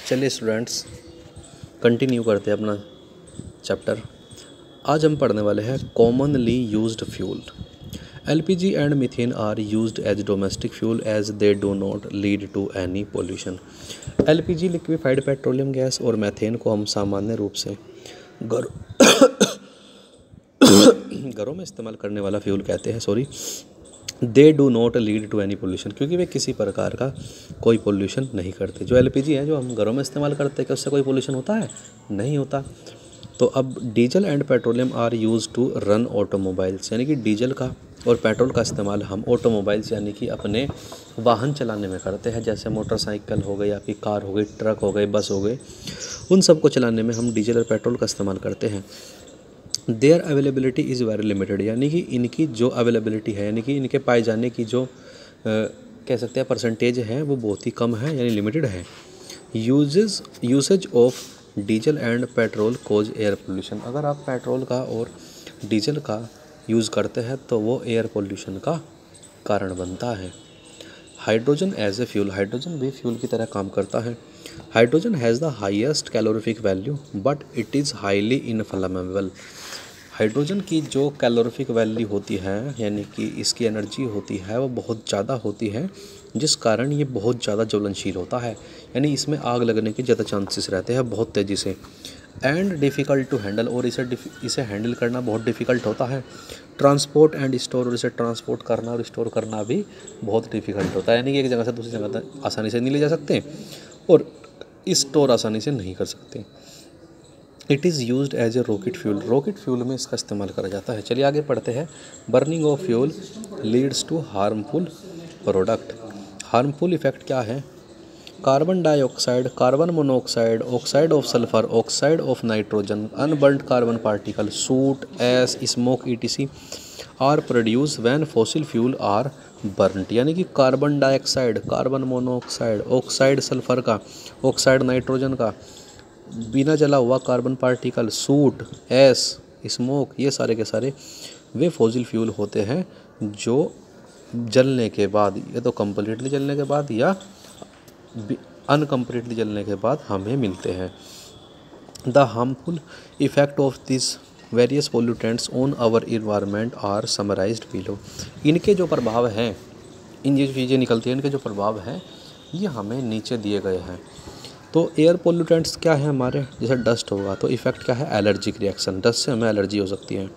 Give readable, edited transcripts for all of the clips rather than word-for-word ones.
चलिए students, continue करते हैं अपना चैप्टर। आज हम पढ़ने वाले हैं commonly used fuel. LPG and methane are used as domestic fuel as they do not lead to any pollution. LPG liquefied petroleum gas और मीथेन को हम सामान्य रूप से घरों में इस्तेमाल करने वाला फ्यूल कहते हैं। They do not lead to any pollution, क्योंकि वे किसी प्रकार का कोई पोल्यूशन नहीं करते। जो एलपीजी है जो हम घरों में इस्तेमाल करते हैं, क्या उससे कोई पोल्यूशन होता है? नहीं होता। तो अब diesel and petroleum are use to run automobiles, यानी कि डीजल का और पेट्रोल का इस्तेमाल हम ऑटोमोबाइल्स यानी कि अपने वाहन चलाने में करते हैं। जैसे मोटरसाइकिल हो गई, आपकी कार हो गई, ट्रक हो गए, बस हो गए, उन सब को चलाने में हम डीजल और पेट्रोल का इस्तेमाल करते हैं। Their availability is very limited, यानी कि इनकी जो अवेलेबिलिटी है, यानी कि इनके पाए जाने की जो कह सकते हैं परसेंटेज है, वो बहुत ही कम है, यानी लिमिटेड है। Usage of diesel and petrol cause air pollution, अगर आप पेट्रोल का और डीजल का यूज़ करते हैं तो वो एयर पोल्यूशन का कारण बनता है। Hydrogen as a fuel, hydrogen भी फ्यूल की तरह काम करता है। Hydrogen has the highest calorific value but it is highly inflammable. Hydrogen की जो कैलोरीफिक वैल्यू होती है, यानी कि इसकी एनर्जी होती है, वो बहुत ज़्यादा होती है, जिस कारण ये बहुत ज़्यादा ज्वलनशील होता है, यानी इसमें आग लगने के ज़्यादा चांसेस रहते हैं बहुत तेज़ी से। एंड डिफ़िकल्ट टू हैंडल, और इसे हैंडल करना बहुत डिफ़िकल्ट होता है। ट्रांसपोर्ट एंड स्टोर, और इसे ट्रांसपोर्ट करना और स्टोर करना भी बहुत डिफ़िकल्ट होता है, यानी कि एक जगह से दूसरी जगह तक आसानी से नहीं ले जा सकते और स्टोर आसानी से नहीं कर सकते। It is used as a rocket fuel, rocket fuel में इसका इस्तेमाल करा जाता है। चलिए आगे पढ़ते हैं। Burning of fuel leads to harmful product. Harmful effect क्या है? Carbon dioxide, carbon monoxide, oxide of sulphur, oxide of nitrogen, unburnt carbon particle, soot, ash, smoke ETC are produce when fossil fuel are burned, यानी कि carbon dioxide, carbon monoxide, oxide sulphur का, oxide nitrogen का, बिना जला हुआ carbon particle, soot, ash, smoke, ये सारे के सारे वे फॉसिल फ्यूल होते हैं जो जलने के बाद, ये तो कम्प्लीटली जलने के बाद या अनकम्प्लीटली जलने के बाद हमें मिलते हैं। The harmful effect of this various pollutants on our environment are summarised below. इनके जो प्रभाव हैं, इन जो चीज़ें निकलती हैं, इनके जो प्रभाव हैं, ये हमें नीचे दिए गए हैं। तो एयर पोल्यूटेंट्स क्या है हमारे? जैसे डस्ट होगा तो इफ़ेक्ट क्या है? एलर्जिक रिएक्शन, डस्ट से हमें एलर्जी हो सकती है।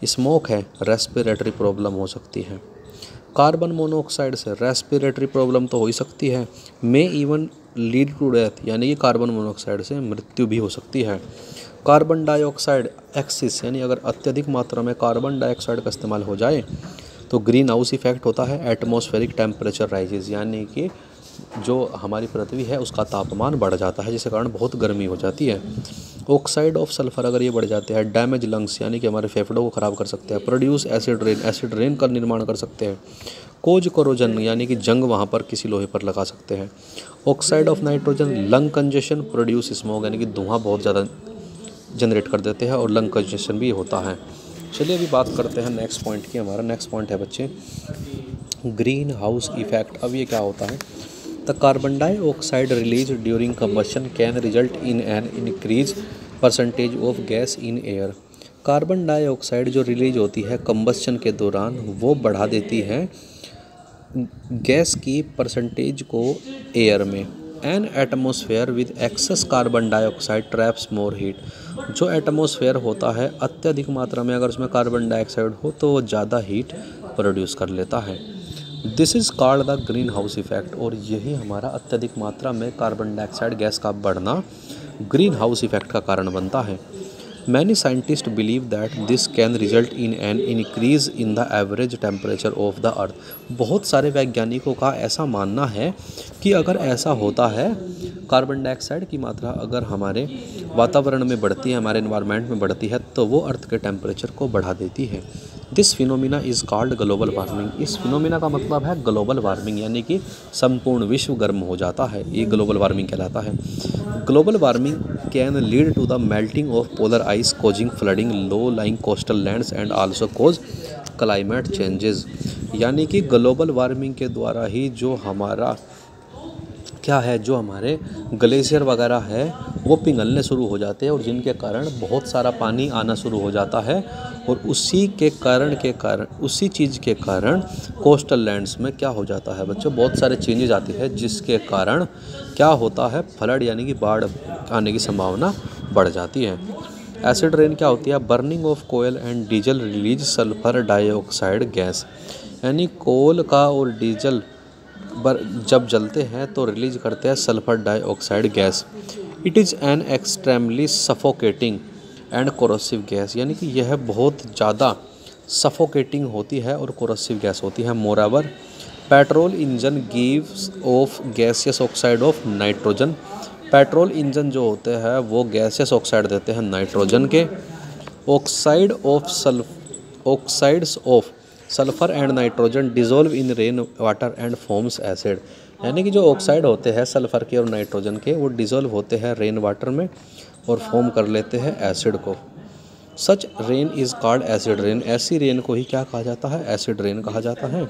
स्मोक है, रेस्पिरेटरी प्रॉब्लम हो सकती है। कार्बन मोनोऑक्साइड से रेस्पिरेटरी प्रॉब्लम तो हो ही सकती है, may even lead to death, यानी कि कार्बन मोनोऑक्साइड से मृत्यु भी हो सकती है। कार्बन डाइऑक्साइड एक्सिस, यानी अगर अत्यधिक मात्रा में कार्बन डाइऑक्साइड का इस्तेमाल हो जाए तो ग्रीन हाउस इफेक्ट होता है। एटमॉस्फेरिक टेम्परेचर राइजेज, यानी कि जो हमारी पृथ्वी है उसका तापमान बढ़ जाता है, जिसके कारण बहुत गर्मी हो जाती है। ऑक्साइड ऑफ सल्फर अगर ये बढ़ जाते हैं, डैमेज लंग्स, यानी कि हमारे फेफड़ों को ख़राब कर सकते हैं। Produce acid rain, acid rain का निर्माण कर सकते हैं। कोज कोरोजन, यानी कि जंग वहाँ पर किसी लोहे पर लगा सकते हैं। Oxide of nitrogen, lung congestion, produce smoke, यानी कि धुआं बहुत ज़्यादा जनरेट कर देते हैं और लंग कंजेशन भी होता है। चलिए अभी बात करते हैं नेक्स्ट पॉइंट की। हमारा नेक्स्ट पॉइंट है बच्चे ग्रीन हाउस इफेक्ट। अब ये क्या होता है? The carbon dioxide release during combustion can result in an increase percentage of gas in air. Carbon dioxide जो रिलीज होती है कंबशन के दौरान, वो बढ़ा देती है गैस की परसेंटेज को एयर में। An atmosphere with excess carbon dioxide traps more heat, जो एटमॉस्फेयर होता है अत्यधिक मात्रा में अगर उसमें कार्बन डाइऑक्साइड हो तो वो ज़्यादा हीट प्रोड्यूस कर लेता है। This is called the green house effect, और यही हमारा अत्यधिक मात्रा में कार्बन डाइऑक्साइड गैस का बढ़ना ग्रीन हाउस इफेक्ट का कारण बनता है। Many scientist believe that this can result in an increase in the average temperature of the earth. बहुत सारे वैज्ञानिकों का ऐसा मानना है कि अगर ऐसा होता है, कार्बन डाइऑक्साइड की मात्रा अगर हमारे वातावरण में बढ़ती है, हमारे एनवायरनमेंट में बढ़ती है, तो वो अर्थ के टेम्परेचर को बढ़ा देती है। This phenomena is called global warming. इस फिनोमिना का मतलब है ग्लोबल वार्मिंग, यानी कि संपूर्ण विश्व गर्म हो जाता है, ये ग्लोबल वार्मिंग कहलाता है। Global warming can lead to the melting of polar ice causing flooding low lying coastal lands and also cause climate changes, यानी कि ग्लोबल वार्मिंग के द्वारा ही जो हमारा क्या है, जो हमारे ग्लेशियर वगैरह है वो पिघलने शुरू हो जाते हैं और जिनके कारण बहुत सारा पानी आना शुरू हो जाता है और उसी चीज़ के कारण कोस्टल लैंड्स में क्या हो जाता है बच्चों, बहुत सारे चेंजेस आती है जिसके कारण क्या होता है, फ्लड यानी कि बाढ़ आने की संभावना बढ़ जाती है। एसिड रेन क्या होती है, burning of coal and diesel release sulphur dioxide gas, यानी कोल का और डीजल जब जलते हैं तो रिलीज करते हैं sulphur dioxide gas. It is an extremely suffocating and corrosive gas, यानी कि यह बहुत ज़्यादा सफोकेटिंग होती है और कोरोसिव गैस होती है। Moreover petrol engine gives off gaseous oxide of nitrogen, petrol engine जो होते हैं वो गैसियस ऑक्साइड देते हैं नाइट्रोजन के। Oxides of sulphur and nitrogen dissolve in rain water and forms acid, यानी कि जो ऑक्साइड होते हैं सल्फर के और नाइट्रोजन के वो डिज़ोल्व होते हैं रेन वाटर में और फॉर्म कर लेते हैं एसिड को। Such rain is called acid rain, ऐसी रेन को ही क्या कहा जाता है, एसिड रेन कहा जाता है।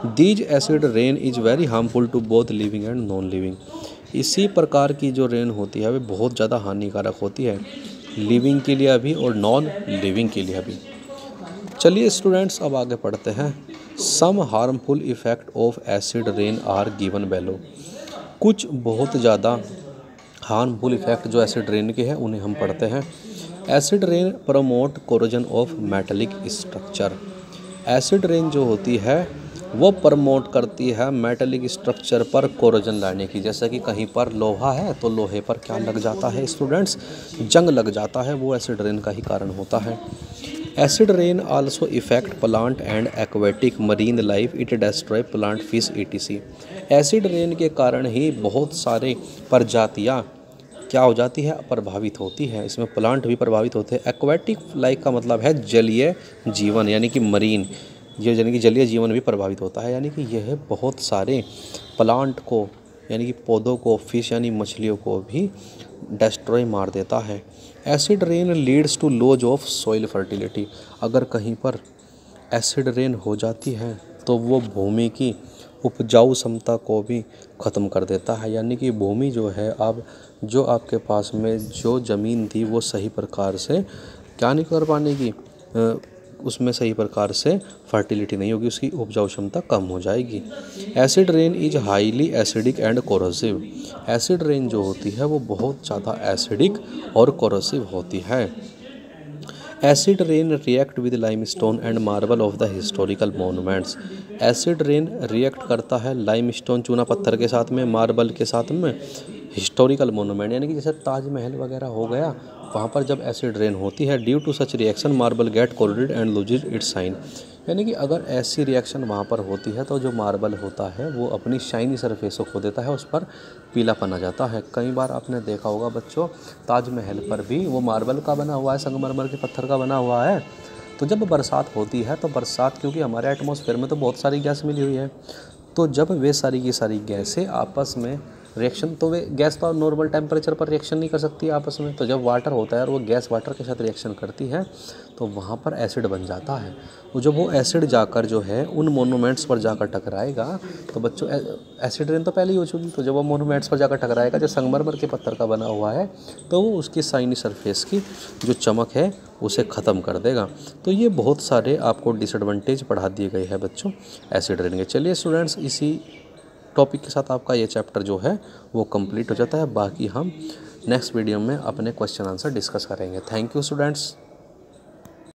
These acid rain is very harmful to both living and non living, इसी प्रकार की जो रेन होती है वे बहुत ज़्यादा हानिकारक होती है, लिविंग के लिए भी और नॉन लिविंग के लिए भी। चलिए स्टूडेंट्स अब आगे पढ़ते हैं। Some harmful effect of acid rain are given below, कुछ बहुत ज़्यादा हार्मफुल इफ़ेक्ट जो एसिड रेन के हैं उन्हें हम पढ़ते हैं। Acid rain promote corrosion of metallic structure, acid rain जो होती है वो प्रमोट करती है मेटेलिक स्ट्रक्चर पर कोरोजन लाने की, जैसे कि कहीं पर लोहा है तो लोहे पर क्या लग जाता है स्टूडेंट्स, जंग लग जाता है, वो एसिड रेन का ही कारण होता है। Acid rain also effect plant and aquatic marine life, it destroy plant fish etc। Acid rain के कारण ही बहुत सारे प्रजातियाँ क्या हो जाती है, प्रभावित होती है, इसमें प्लांट भी प्रभावित होते हैं। एक्वेटिक लाइफ का मतलब है जलीय जीवन, यानी कि मरीन, ये यानी कि जलीय जीवन भी प्रभावित होता है, यानी कि यह बहुत सारे प्लांट को यानी कि पौधों को, फिश यानी मछलियों को भी डिस्ट्रॉय मार देता है। Acid rain leads to loss of soil fertility, अगर कहीं पर एसिड रेन हो जाती है तो वो भूमि की उपजाऊ क्षमता को भी ख़त्म कर देता है, यानी कि भूमि जो है अब जो आपके पास में जो ज़मीन थी वो सही प्रकार से क्या नहीं कर पाने की, उसमें सही प्रकार से फर्टिलिटी नहीं होगी, उसकी उपजाऊ क्षमता कम हो जाएगी। Acid rain is highly acidic and corrosive, acid rain जो होती है वो बहुत ज़्यादा एसिडिक और कोरोसिव होती है। Acid rain react with limestone and marble of the historical monuments, acid rain react करता है लाइमस्टोन चूना पत्थर के साथ में, मार्बल के साथ में, हिस्टोरिकल मोनूमेंट यानी कि जैसे ताजमहल वगैरह हो गया, वहाँ पर जब एसिड रेन होती है due to such reaction marble get corroded and loses its shine, यानी कि अगर ऐसी रिएक्शन वहाँ पर होती है तो जो मार्बल होता है वो अपनी शाइनी सरफेस को खो देता है, उस पर पीलापन आ जाता है। कई बार आपने देखा होगा बच्चों, ताजमहल पर भी वो मार्बल का बना हुआ है, संगमरमर के पत्थर का बना हुआ है, तो जब बरसात होती है तो बरसात क्योंकि हमारे एटमॉस्फेयर में तो बहुत सारी गैस मिली हुई है, तो जब वे सारी की सारी गैसें आपस में रिएक्शन, तो वे गैस तो नॉर्मल टेम्परेचर पर रिएक्शन नहीं कर सकती आपस में, तो जब वाटर होता है और वो गैस वाटर के साथ रिएक्शन करती है तो वहाँ पर एसिड बन जाता है। वो जब वो एसिड जाकर जो है उन मोनूमेंट्स पर जाकर टकराएगा तो बच्चों एसिड रेन तो पहले ही हो चुकी, तो जब वो मोनूमेंट्स पर जाकर टकराएगा जो संगमरमर के पत्थर का बना हुआ है तो वो उसकी शाइनी सरफेस की जो चमक है उसे ख़त्म कर देगा। तो ये बहुत सारे आपको डिसएडवांटेज पढ़ा दिए गए हैं बच्चों एसिड रेन के। चलिए स्टूडेंट्स, इसी टॉपिक के साथ आपका ये चैप्टर जो है वो कंप्लीट हो जाता है, बाकी हम नेक्स्ट वीडियो में अपने क्वेश्चन आंसर डिस्कस करेंगे। Thank you students.